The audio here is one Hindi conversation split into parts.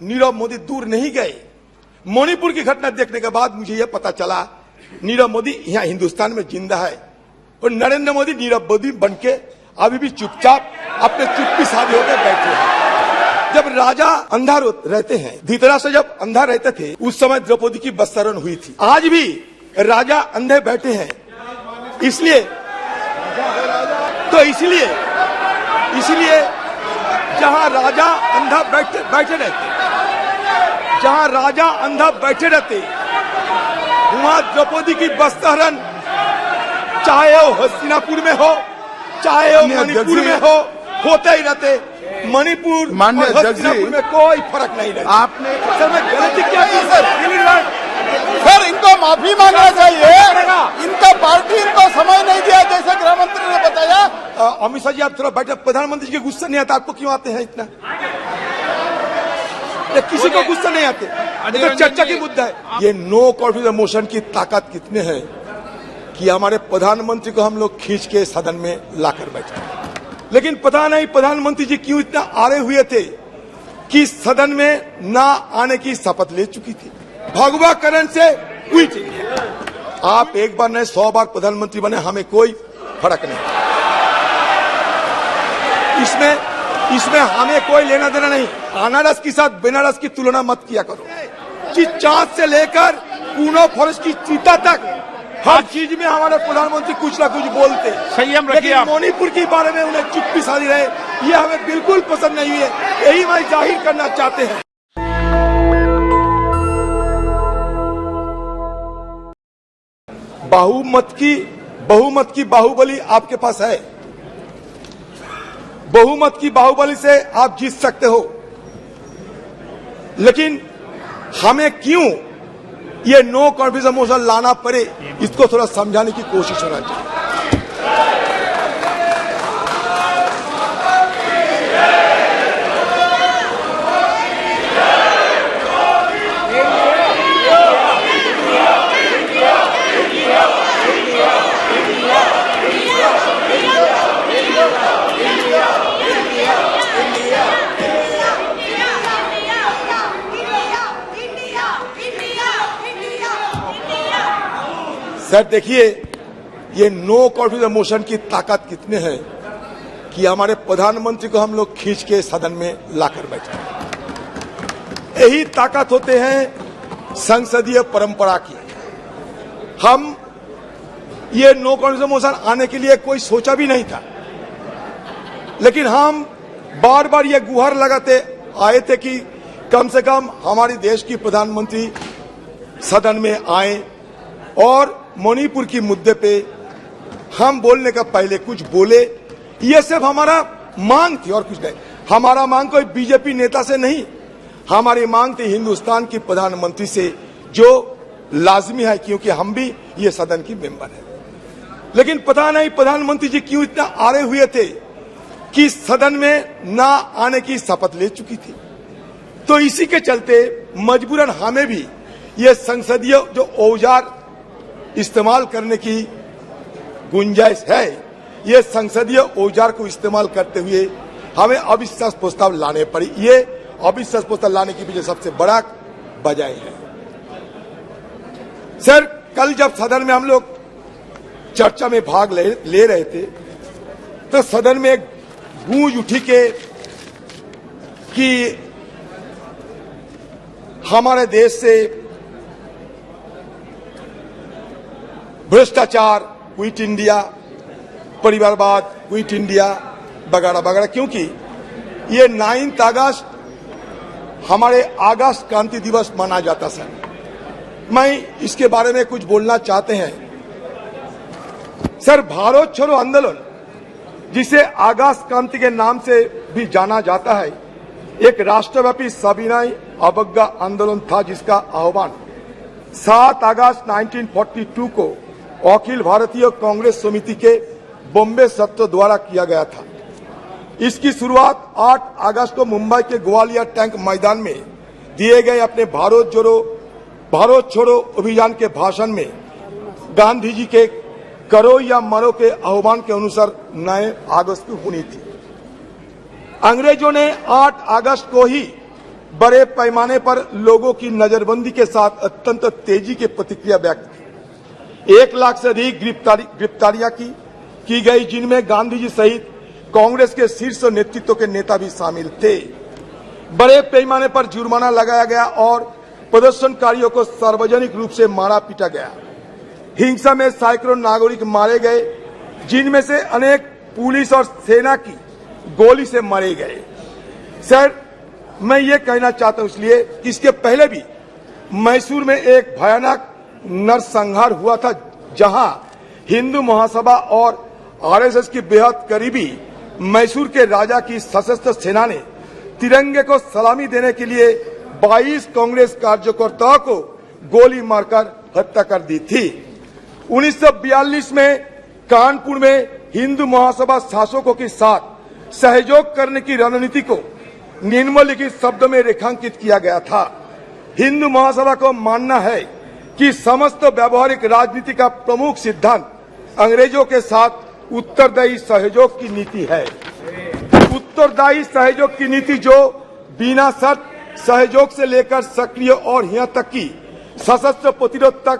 नीरव मोदी दूर नहीं गए। मणिपुर की घटना देखने के बाद मुझे यह पता चला नीरव मोदी यहाँ हिंदुस्तान में जिंदा है और नरेंद्र मोदी नीरव मोदी बनके अभी भी चुपचाप अपने चुप्पी साधे होकर बैठे हैं। जब राजा अंधा रहते हैं, धृतराष्ट्र जब अंधा रहते थे, उस समय द्रौपदी की वस्त्रण हुई थी। आज भी राजा अंधे बैठे हैं, इसलिए जहाँ राजा अंधा बैठे रहते, जहाँ राजा अंधा बैठे रहते, वहाँ द्रौपदी की वस्त्रहरण चाहे वो हस्तिनापुर में हो, चाहे वो मणिपुर में हो, होते ही रहते। मणिपुर और हस्तिनापुर में कोई फर्क नहीं रहता। आपने सर मैं गलती क्या की सर इनको माफी मांगना चाहिए। इनका पार्टी इनको समय नहीं दिया, जैसे गृह मंत्री ने बताया। अमित शाह जी आप थोड़ा बैठे, प्रधानमंत्री जी के गुस्सा नहीं आता, आपको क्यों आते हैं इतना? किसी को गुस्सा नहीं आते, तो चर्चा की मुद्दा है। ये नो कॉन्फिडेंस मोशन की ताकत कितने हैं कि हमारे प्रधानमंत्री को हम लोग खींच के सदन में लाकर बैठे। लेकिन पता नहीं प्रधानमंत्री जी क्यों इतना आड़े हुए थे कि सदन में ना आने की शपथ ले चुकी थी। भगवा करण से क्विट इंडिया। आप एक बार नहीं 100 बार प्रधानमंत्री बने, हमें कोई फर्क नहीं। इसमें हमें कोई लेना देना नहीं। अनारस के साथ बनारस की तुलना मत किया करो। कि चाँद से लेकर पूनो फॉरेस्ट की चीता तक हर चीज में हमारे प्रधानमंत्री कुछ ना कुछ बोलते। संयम रखिए। लेकिन मणिपुर के बारे में उन्हें चुप्पी साधी रहे, ये हमें बिल्कुल पसंद नहीं हुई है। यही मैं जाहिर करना चाहते हैं। बहुमत की बाहुबली आपके पास है। बहुमत की बाहुबली से आप जीत सकते हो, लेकिन हमें क्यों ये नो कॉन्फिडेंस मोशन लाना पड़े, इसको थोड़ा समझाने की कोशिश होना चाहिए। सर देखिए, ये नो कॉन्फिडेंस मोशन की ताकत कितने हैं कि हमारे प्रधानमंत्री को हम लोग खींच के सदन में लाकर बैठे। यही ताकत होते हैं संसदीय परंपरा की। हम ये नो कॉन्फिडेंस मोशन आने के लिए कोई सोचा भी नहीं था, लेकिन हम बार बार ये गुहार लगाते आए थे कि कम से कम हमारे देश की प्रधानमंत्री सदन में आए और मणिपुर की मुद्दे पे हम बोलने का पहले कुछ बोले। ये सिर्फ हमारा मांग थी और कुछ नहीं। हमारा मांग कोई बीजेपी नेता से नहीं, हमारी मांग थी हिंदुस्तान की प्रधानमंत्री से, जो लाजमी है क्योंकि हम भी ये सदन की मेंबर है। लेकिन पता नहीं प्रधानमंत्री जी क्यों इतना आड़े हुए थे कि सदन में ना आने की शपथ ले चुकी थी। तो इसी के चलते मजबूरन हमें भी ये संसदीय जो औजार इस्तेमाल करने की गुंजाइश है, ये संसदीय औजार को इस्तेमाल करते हुए हमें अविश्वास प्रस्ताव लाने पड़ी। ये अविश्वास प्रस्ताव लाने की पीछे सबसे बड़ा वजह है। सर कल जब सदन में हम लोग चर्चा में भाग ले रहे थे, तो सदन में एक गूंज उठी कि हमारे देश से भ्रष्टाचार क्विट इंडिया, परिवारवाद क्विट इंडिया वगैरह वगैरह, क्योंकि ये 9 अगस्त हमारे अगस्त क्रांति दिवस मनाया जाता सर। मैं इसके बारे में कुछ बोलना चाहते हैं। सर भारत छोड़ो आंदोलन, जिसे अगस्त क्रांति के नाम से भी जाना जाता है, एक राष्ट्रव्यापी सविनय अवज्ञा आंदोलन था जिसका आह्वान 7 अगस्त 1942 को अखिल भारतीय कांग्रेस समिति के बॉम्बे सत्र द्वारा किया गया था। इसकी शुरुआत 8 अगस्त को मुंबई के ग्वालियर टैंक मैदान में दिए गए अपने भारत छोड़ो अभियान के भाषण में गांधी जी के करो या मरो के आह्वान के अनुसार 9 अगस्त को होनी थी। अंग्रेजों ने 8 अगस्त को ही बड़े पैमाने पर लोगों की नजरबंदी के साथ अत्यंत तेजी की प्रतिक्रिया व्यक्त की। 1 लाख से अधिक गिरफ्तारियां की गई, जिनमें गांधी जी सहित कांग्रेस के शीर्ष नेतृत्व के नेता भी शामिल थे। बड़े पैमाने पर जुर्माना लगाया गया और प्रदर्शनकारियों को सार्वजनिक रूप से मारा पीटा गया। हिंसा में सैकड़ों नागरिक मारे गए, जिनमें से अनेक पुलिस और सेना की गोली से मारे गए। सर, मैं ये कहना चाहता हूं इसलिए कि इसके पहले भी मैसूर में एक भयानक नरसंहार हुआ था, जहां हिंदू महासभा और आरएसएस की बेहद करीबी मैसूर के राजा की सशस्त्र सेना ने तिरंगे को सलामी देने के लिए 22 कांग्रेस कार्यकर्ताओं को गोली मारकर हत्या कर दी थी। 1942 में कानपुर में हिंदू महासभा शासकों के साथ सहयोग करने की रणनीति को निम्नलिखित शब्द में रेखांकित किया गया था। हिंदू महासभा को मानना है कि समस्त व्यावहारिक राजनीति का प्रमुख सिद्धांत अंग्रेजों के साथ उत्तरदायी सहयोग की नीति है। उत्तरदायी सहयोग की नीति जो बिना शर्त सहयोग से लेकर सक्रिय और यहाँ तक कि सशस्त्र प्रतिरोध तक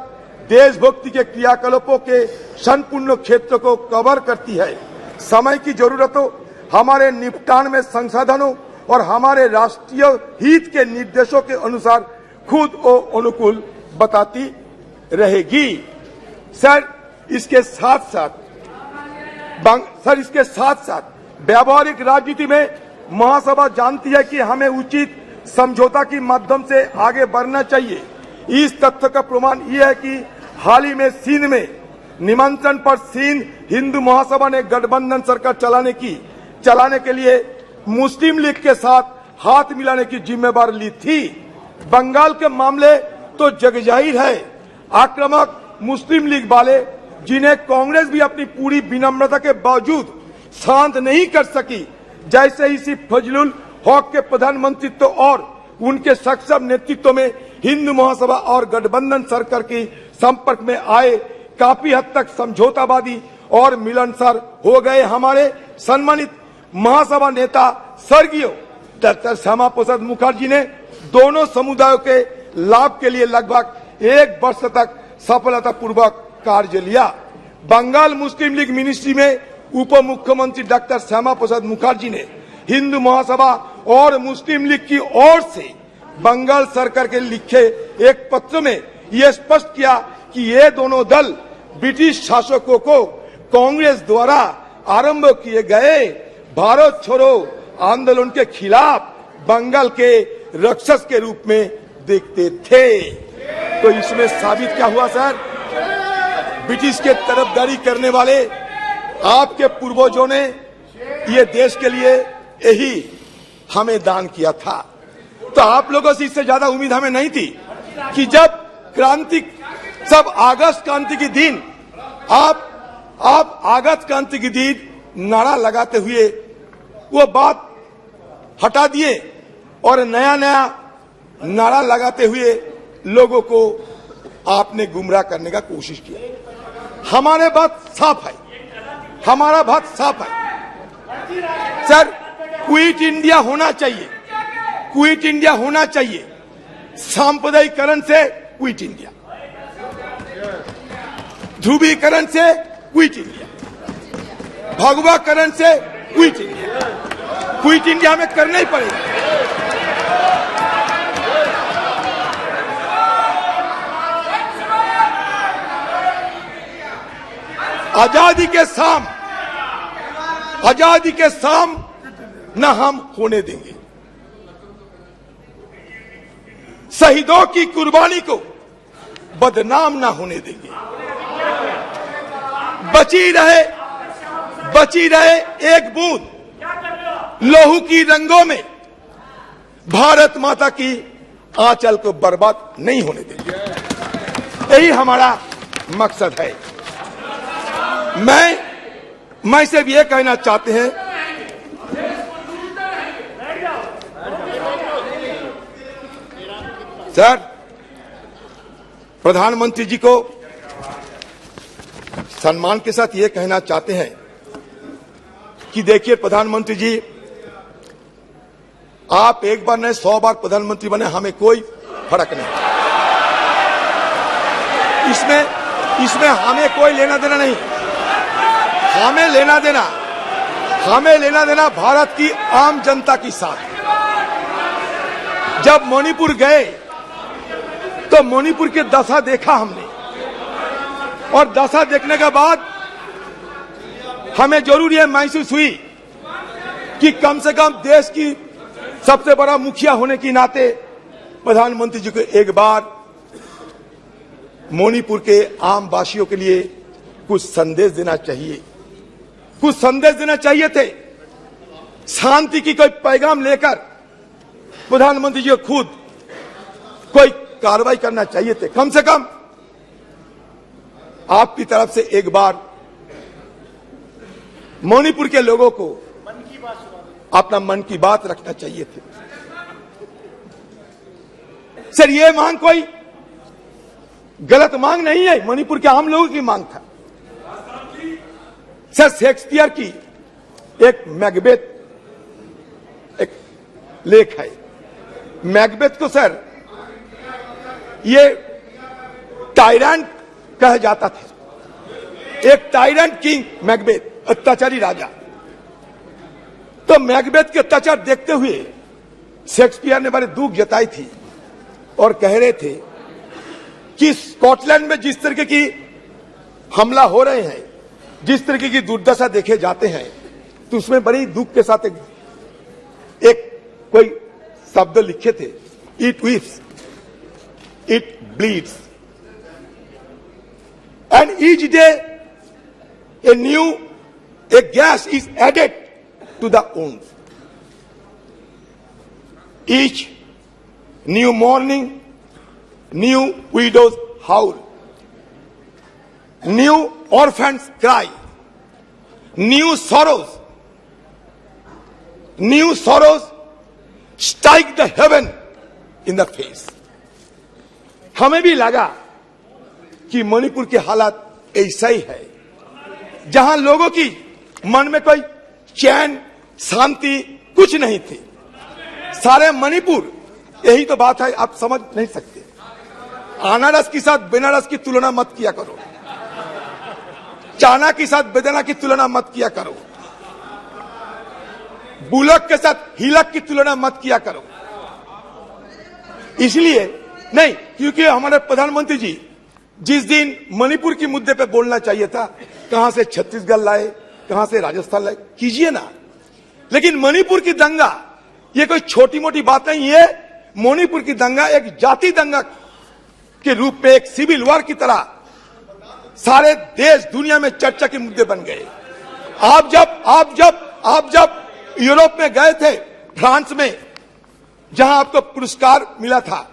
देशभक्ति के क्रियाकलापों के संपूर्ण क्षेत्र को कवर करती है। समय की जरूरतों, हमारे निपटान में संसाधनों और हमारे राष्ट्रीय हित के निर्देशों के अनुसार खुद को अनुकूल बताती रहेगी। सर, इसके साथ साथ व्यावहारिक राजनीति में महासभा जानती है कि हमें उचित समझौता के माध्यम से आगे बढ़ना चाहिए। इस तथ्य का प्रमाण यह है कि हाल ही में सिंध में निमंत्रण पर सिंध हिंदू महासभा ने गठबंधन सरकार चलाने के लिए मुस्लिम लीग के साथ हाथ मिलाने की जिम्मेदारी ली थी। बंगाल के मामले तो जगजाहिर है। आक्रामक मुस्लिम लीग वाले, जिन्हें कांग्रेस भी अपनी पूरी विनम्रता के बावजूद शांत नहीं कर सकी, जैसे इसी फजलुल हक के प्रधानमंत्रित्व और उनके सक्षम नेतृत्व में हिंदू महासभा और गठबंधन सरकार के संपर्क में आए, काफी हद तक समझौतावादी और मिलनसार हो गए। हमारे सम्मानित महासभा नेता स्वर्गीय डॉक्टर श्यामा प्रसाद मुखर्जी ने दोनों समुदायों के लाभ के लिए लगभग 1 वर्ष तक सफलतापूर्वक कार्य लिया। बंगाल मुस्लिम लीग मिनिस्ट्री में उप मुख्यमंत्री डॉक्टर श्यामा प्रसाद मुखर्जी ने हिंदू महासभा और मुस्लिम लीग की ओर से बंगाल सरकार के लिखे एक पत्र में यह स्पष्ट किया कि ये दोनों दल ब्रिटिश शासकों को कांग्रेस द्वारा आरंभ किए गए भारत छोड़ो आंदोलन के खिलाफ बंगाल के राक्षस के रूप में देखते थे। तो इसमें साबित क्या हुआ सर? ब्रिटिश के तरफदारी करने वाले आपके पूर्वजों ने ये देश के लिए यही हमें दान किया था। तो आप लोगों से इससे ज्यादा उम्मीद हमें नहीं थी कि जब अगस्त क्रांति के दिन आप अगस्त क्रांति के दिन नारा लगाते हुए वो बात हटा दिए और नया नारा लगाते हुए लोगों को आपने गुमराह करने का कोशिश किया। हमारा बात साफ है सर, क्विट इंडिया होना चाहिए। सांप्रदायिकरण से क्विट इंडिया, ध्रुवीकरण से क्विट इंडिया, भगवाकरण से क्विट इंडिया हमें करना ही पड़ेगा। आजादी के शाम न हम होने देंगे। शहीदों की कुर्बानी को बदनाम ना होने देंगे। बची रहे एक बूंद लहू की रंगों में भारत माता की आंचल को बर्बाद नहीं होने देंगे। यही हमारा मकसद है। मैं सिर्फ ये कहना चाहते हैं सर, प्रधानमंत्री जी को सम्मान के साथ ये कहना चाहते हैं कि देखिए प्रधानमंत्री जी, आप एक बार नहीं 100 बार प्रधानमंत्री बने, हमें कोई फर्क नहीं। इसमें हमें कोई लेना देना नहीं। हमें लेना देना भारत की आम जनता के साथ। जब मणिपुर गए तो मणिपुर की दशा देखा हमने, और दशा देखने के बाद हमें जरूर यह महसूस हुई कि कम से कम देश की सबसे बड़ा मुखिया होने के नाते प्रधानमंत्री जी को एक बार मणिपुर के आम वासियों के लिए कुछ संदेश देना चाहिए, कुछ संदेश देना चाहिए थे। शांति की कोई पैगाम लेकर प्रधानमंत्री जी को खुद कोई कार्रवाई करना चाहिए थे। कम से कम आपकी तरफ से एक बार मणिपुर के लोगों को अपना मन की बात रखना चाहिए थे। सर, ये मांग कोई गलत मांग नहीं है, मणिपुर के आम लोगों की मांग था। सर, शेक्सपियर की एक मैकबेथ एक लेख है। मैकबेथ को सर ये टायरेंट कहा जाता था, एक टायरेंट किंग मैकबेथ, अत्याचारी राजा। तो मैकबेथ के अत्याचार देखते हुए शेक्सपियर ने बड़े दुख जताई थी और कह रहे थे कि स्कॉटलैंड में जिस तरीके की हमला हो रहे हैं, जिस तरीके की दुर्दशा देखे जाते हैं, तो उसमें बड़ी दुख के साथ एक कोई शब्द लिखे थे, it weeps, it bleeds, and each day a gas is added to the wounds. Each new morning, new widows howl, new orphans cry, new sorrows strike the heaven in the face. हमें भी लगा कि मणिपुर की हालत ऐसा ही है, जहां लोगों की मन में कोई चैन शांति कुछ नहीं थी। सारे मणिपुर, यही तो बात है, आप समझ नहीं सकते। अनारस के साथ बेनारस की तुलना मत किया करो, चाना के साथ बेदाना की तुलना मत किया करो, बुलक के साथ हिलक की तुलना मत किया करो। इसलिए नहीं, क्योंकि हमारे प्रधानमंत्री जी जिस दिन मणिपुर के मुद्दे पे बोलना चाहिए था, कहां से छत्तीसगढ़ लाए, कहां से राजस्थान लाए, कीजिए ना। लेकिन मणिपुर की दंगा ये कोई छोटी मोटी बात नहीं है। मणिपुर की दंगा एक जाति दंगा के रूप में, एक सिविल वॉर की तरह सारे देश दुनिया में चर्चा के मुद्दे बन गए। आप जब यूरोप में गए थे, फ्रांस में, जहां आपको पुरस्कार मिला था,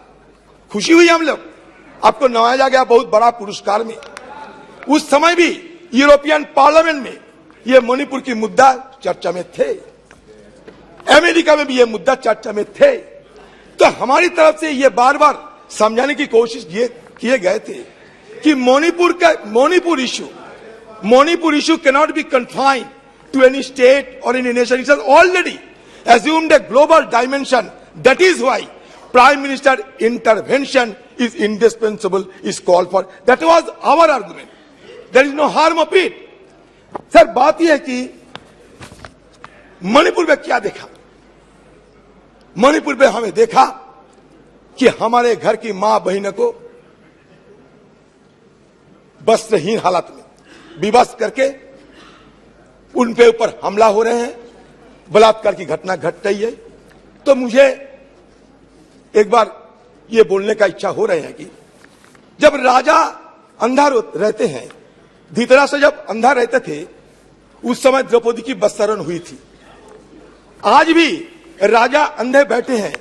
खुशी हुई हम लोग, आपको नवाजा गया बहुत बड़ा पुरस्कार में। उस समय भी यूरोपियन पार्लियामेंट में ये मणिपुर की मुद्दा चर्चा में थे, अमेरिका में भी ये मुद्दा चर्चा में थे। तो हमारी तरफ से ये बार बार समझाने की कोशिश किए गए थे कि Manipur issue cannot be confined to any state और any nation. It has already assumed a global dimension. That is why Prime Minister intervention is indispensable, is called for. That was our argument. There is no harm of it. Sir, बात यह है कि मणिपुर में क्या देखा? मणिपुर में हमें देखा कि हमारे घर की मां बहनों को वस्त्रहीन हालत में विवश करके उन पे ऊपर हमला हो रहे हैं, बलात्कार की घटना घट रही है। तो मुझे एक बार ये बोलने का इच्छा हो रहे हैं कि जब राजा अंधा रहते हैं, धृतराष्ट्र जब अंधा रहते थे, उस समय द्रौपदी की वस्त्रण हुई थी। आज भी राजा अंधे बैठे हैं,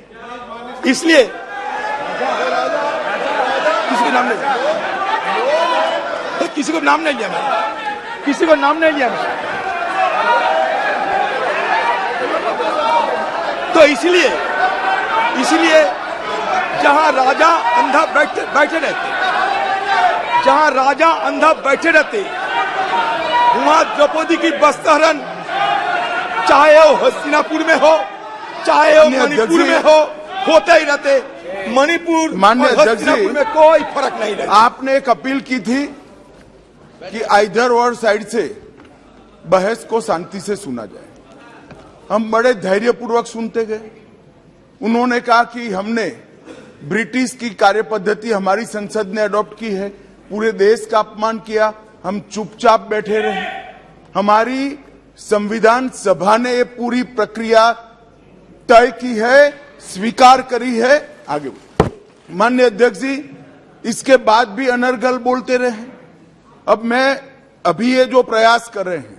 इसलिए किसी को नाम नहीं लिया, किसी को नाम नहीं लिया मैंने, किसी को नाम नहीं लिया मैंने। तो इसलिए जहां राजा अंधा बैठे रहते, जहां राजा अंधा बैठे रहते, वहां द्रौपदी की वस्त्रहरण, चाहे वो हस्तिनापुर में हो चाहे वो मणिपुर में होते ही रहते। मणिपुर माननीय और अध्यक्ष जी, हस्तिनापुर में कोई फर्क नहीं रहता। आपने एक अपील की थी कि आइदर और साइड से बहस को शांति से सुना जाए। हम बड़े धैर्यपूर्वक सुनते गए। उन्होंने कहा कि हमने ब्रिटिश की कार्यपद्धति हमारी संसद ने अडॉप्ट की है, पूरे देश का अपमान किया, हम चुपचाप बैठे रहे। हमारी संविधान सभा ने ये पूरी प्रक्रिया तय की है, स्वीकार करी है। आगे माननीय अध्यक्ष जी, इसके बाद भी अनर्गल बोलते रहे। अब मैं अभी ये जो प्रयास कर रहे हैं,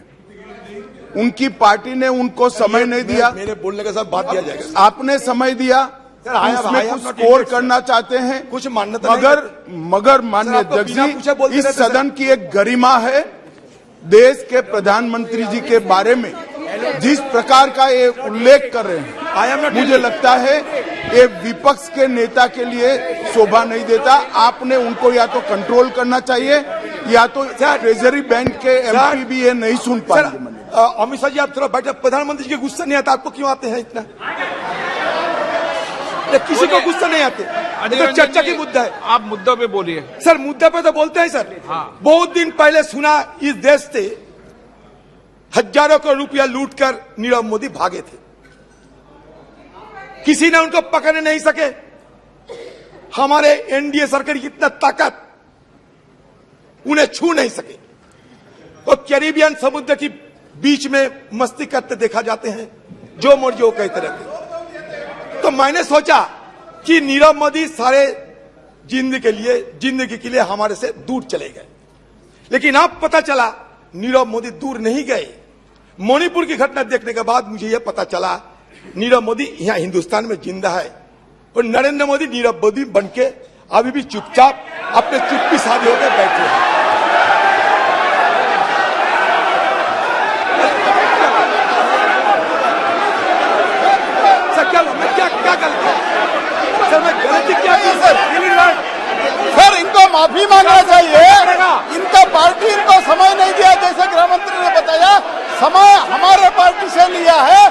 उनकी पार्टी ने उनको समय नहीं दिया। मेरे बोलने के साथ बात दिया जाएगा। आपने समय दिया, उसमें कुछ स्कोर करना चाहते हैं, कुछ मान्यता मगर माननीय अध्यक्ष जी, इस सदन की एक गरिमा है। देश के प्रधानमंत्री जी के बारे में जिस प्रकार का ये उल्लेख कर रहे हैं, मुझे लगता है ये विपक्ष के नेता के लिए शोभा नहीं देता। आपने उनको या तो कंट्रोल करना चाहिए या तो ट्रेजरी बैंक के एमपी भी ये नहीं सुन पाएंगे। अमित शाह जी, आप थोड़ा बैठे। प्रधानमंत्री जी के गुस्सा नहीं आता, आपको क्यों आते हैं इतना? किसी को गुस्सा नहीं आते। तो चर्चा की मुद्दा है, आप मुद्दों पे बोलिए। सर मुद्दे पे तो बोलते हैं सर। हाँ। बहुत दिन पहले सुना इस देश से हजारों करोड़ रुपया लूटकर नीरव मोदी भागे थे, किसी ने उनको पकड़ने नहीं सके। हमारे एनडीए सरकार की इतना ताकत, उन्हें छू नहीं सके। वो कैरिबियन समुद्र की बीच में मस्ती करते देखा जाते हैं, जो मर्जी वो कहते रहते। तो मैंने सोचा कि नीरव मोदी सारे जिंदगी के लिए हमारे से दूर चले गए, लेकिन अब पता चला नीरव मोदी दूर नहीं गए। मणिपुर की घटना देखने के बाद मुझे यह पता चला नीरव मोदी यहां हिंदुस्तान में जिंदा है, और नरेंद्र मोदी नीरव मोदी बनके अभी भी चुपचाप अपने चुप्पी साधे होकर बैठे हैं। सर इनको माफी मांगना चाहिए। इनका पार्टी इनको समय नहीं दिया, जैसे गृह मंत्री ने बताया। समय हमारे पार्टी से लिया है,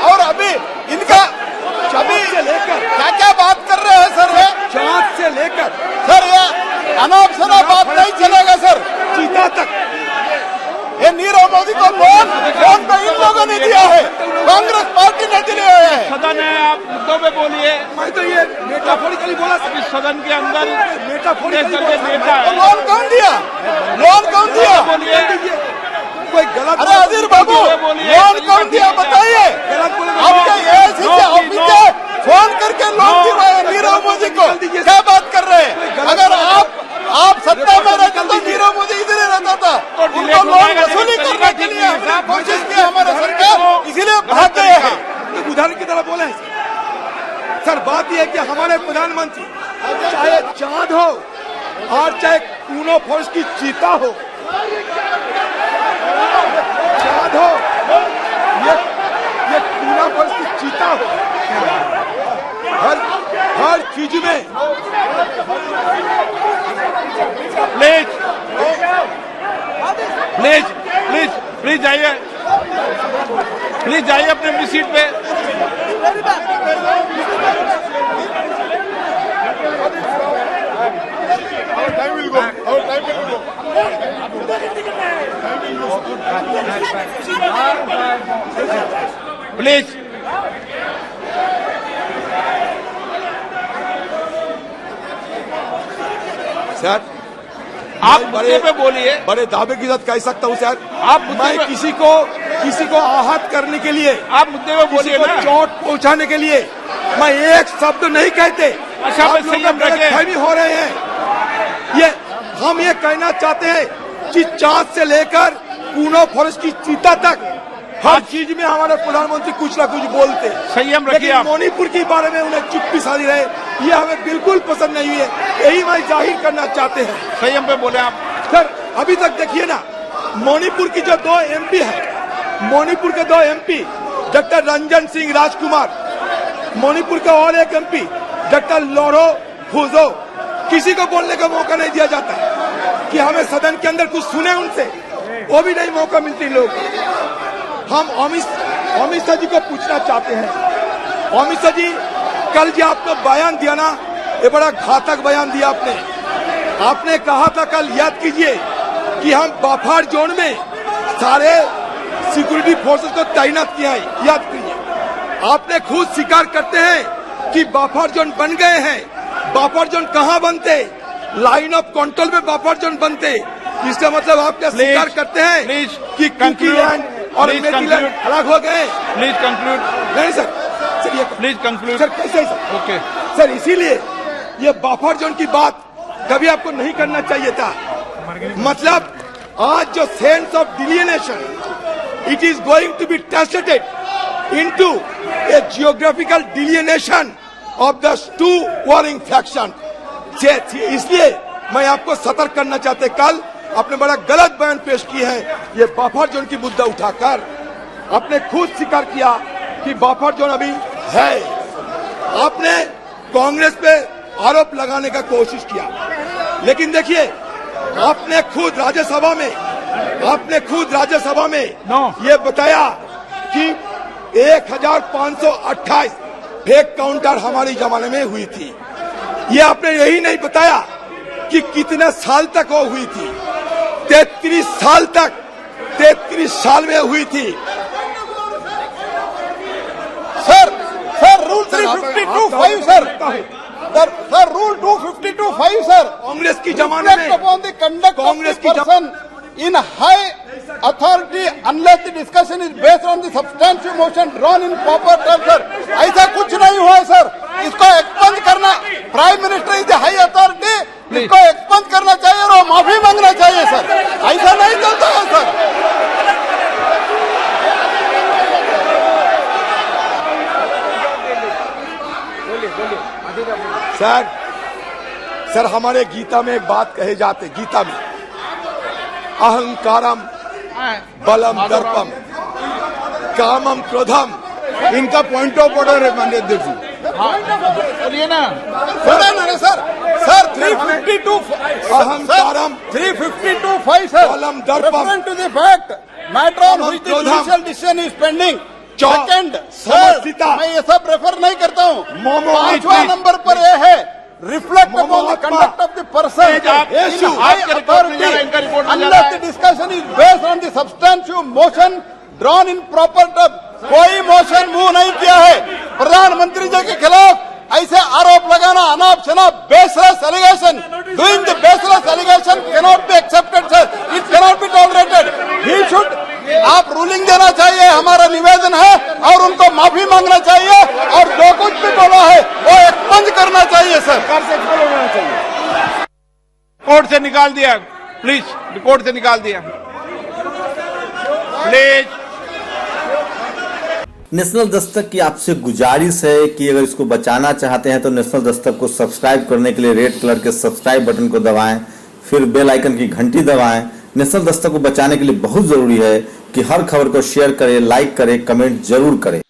और अभी इनका क्या क्या बात कर रहे हैं सर? ये जांच से लेकर सर ये अनाप शनाप बात नहीं चलेगा सर। चीता तक ये नीरव मोदी को लोन तो इन लोगों ने दिया है, कांग्रेस पार्टी ने दिए है। सदन है, आप मुद्दों पे बोलिए। मैं तो ये मेटाफोरिकली बोला। इस सदन के अंदर मेटाफोरिकली नेता तो है। लोन कौन दिया? लोन कौन दिया? बोलिए। कोई गलत अरे अजीर बाबू, लोन कौन दिया बताइए? आपके एआईसी के ऑफिस से फोन करके लोन दिलवाया नीरव मोदी को। क्या बात कर रहे हैं? अगर आप सत्ता में रहते तो नीरव मोदी इधर ही रहता था। उनको लोन वसूली करने के लिए हमने कोशिश की, हमारा सरकार इसीलिए भाग गए हैं। तो उदाहरण की तरह बोले सर। बात यह है कि हमारे प्रधानमंत्री चाहे चांद हो और चाहे कूनो फोर्स की चीता हो, चांद हो ये कूनो फोर्स की चीता हो, हर चीज में प्लीज प्लीज प्लीज प्लीज जाइए, प्लीज जाइए अपने सीट पे। प्लीज सर, आप मुद्दे पे बोलिए। बड़े दावे के साथ कह सकता हूँ सर। आप मुद्दे मैं पे- किसी को आहत करने के लिए, आप मुद्दे पे किसी बोलिए को ना। चोट पहुंचाने के लिए मैं एक शब्द नहीं कहते। अच्छा, आप मैं लोग संयम रखें। गलतफहमी हो रहे हैं। हम ये कहना चाहते हैं कि चांद से लेकर कूनो फॉरेस्ट की चीता तक हर चीज में हमारे प्रधानमंत्री कुछ ना कुछ बोलते हैं। संयम रखिए लेकिन आप। मणिपुर के बारे में उन्हें चुप्पी साधी रहे, ये हमें बिल्कुल पसंद नहीं हुई है। यही मैं जाहिर करना चाहते हैं। संयम पे बोले आप। सर अभी तक देखिए ना, मणिपुर की जो 2 एमपी है, मणिपुर के 2 एमपी डॉक्टर रंजन सिंह राजकुमार, मणिपुर का और एक एमपी डॉक्टर लोरो फुजो, किसी को बोलने का मौका नहीं दिया जाता कि हमें सदन के अंदर कुछ सुने उनसे, वो भी नहीं मौका मिलती लोग। हम अमित शाह जी को पूछना चाहते हैं, अमित शाह जी, कल जो आपने बयान दिया ना, ये बड़ा घातक बयान दिया आपने। आपने कहा था कल, याद कीजिए, कि हम बफर जोन में सारे सिक्योरिटी फोर्सेस को तैनात किया है। याद कीजिए, आपने खुद स्वीकार करते हैं कि बफर जोन बन गए हैं। बफर जोन कहाँ बनते? लाइन ऑफ कंट्रोल में बफर जोन बनते। इसका मतलब आप क्या स्वीकार करते हैं कि कुकीलैंड और मेरीलैंड अलग हो गए? Please conclude. नहीं सर, चलिए प्लीज कंक्लूड। सर, कैसे सर? ओके सर, इसीलिए ये बफर जोन की बात कभी आपको नहीं करना चाहिए था। मतलब आज जो sense of delineation, it is going to be translated into a geographical delineation of the two warring faction. इसलिए मैं आपको सतर्क करना चाहते, कल आपने बड़ा गलत बयान पेश की है। ये बफर जोन की मुद्दा उठाकर आपने खुद स्वीकार किया कि बफर जोन अभी है। आपने कांग्रेस पे आरोप लगाने का कोशिश किया, लेकिन देखिए, आपने खुद राज्यसभा में ये बताया कि 1528 फेक काउंटर हमारी जमाने में हुई थी। ये आपने यही नहीं बताया कि कितने साल तक वो हुई थी। 33 साल तक, 33 साल में हुई थी। Sir rule 352(5) sir rule 252(5) sir, Congress की जमाने में upon the conduct Congress of की the person in high authority unless the discussion is based on the substantial motion drawn in proper term. Sir, ऐसा कुछ नहीं हुआ है सर। इसको एक्सपंज करना, prime minister is high authority, इसको एक्सपंज करना चाहिए और माफी मांगना चाहिए सर। ऐसा नहीं चलता है सर। सर, हमारे गीता में एक बात कहे जाते, गीता में, अहंकारम बलम दर्पम कामम क्रोधम। इनका पॉइंट ऑफ ऑर्डर है माननीय अध्यक्ष जी। बोलिए ना। सर 352 अहंकारम 352(5) सर, बलम दर्पम referring to the fact matter on which the judicial decision is pending. Second समस्या, मैं ये सब रेफर नहीं करता हूँ। मोमो 5वां नंबर पर यह है, reflect upon the conduct of the person unless the discussion is based on the substantive motion drawn in proper term। कोई मोशन मूव नहीं किया है। प्रधानमंत्री जी के खिलाफ ऐसे आरोप लगाना, अनाप शनाप baseless allegation, doing the baseless allegation cannot be accepted sir, it cannot be tolerated. He should, आप रूलिंग देना चाहिए, हमारा निवेदन है, और उनको माफी मांगना चाहिए, और जो कुछ भी बोला है वो एक्सपंज करना चाहिए सर। कोर्ट से निकाल दिया, प्लीज कोर्ट से निकाल दिया, प्लीज। नेशनल दस्तक की आपसे गुजारिश है कि अगर इसको बचाना चाहते हैं तो नेशनल दस्तक को सब्सक्राइब करने के लिए रेड कलर के सब्सक्राइब बटन को दबाएं, फिर बेल आइकन की घंटी दबाएं। नेशनल दस्तक को बचाने के लिए बहुत जरूरी है कि हर खबर को शेयर करें, लाइक करें, कमेंट जरूर करें।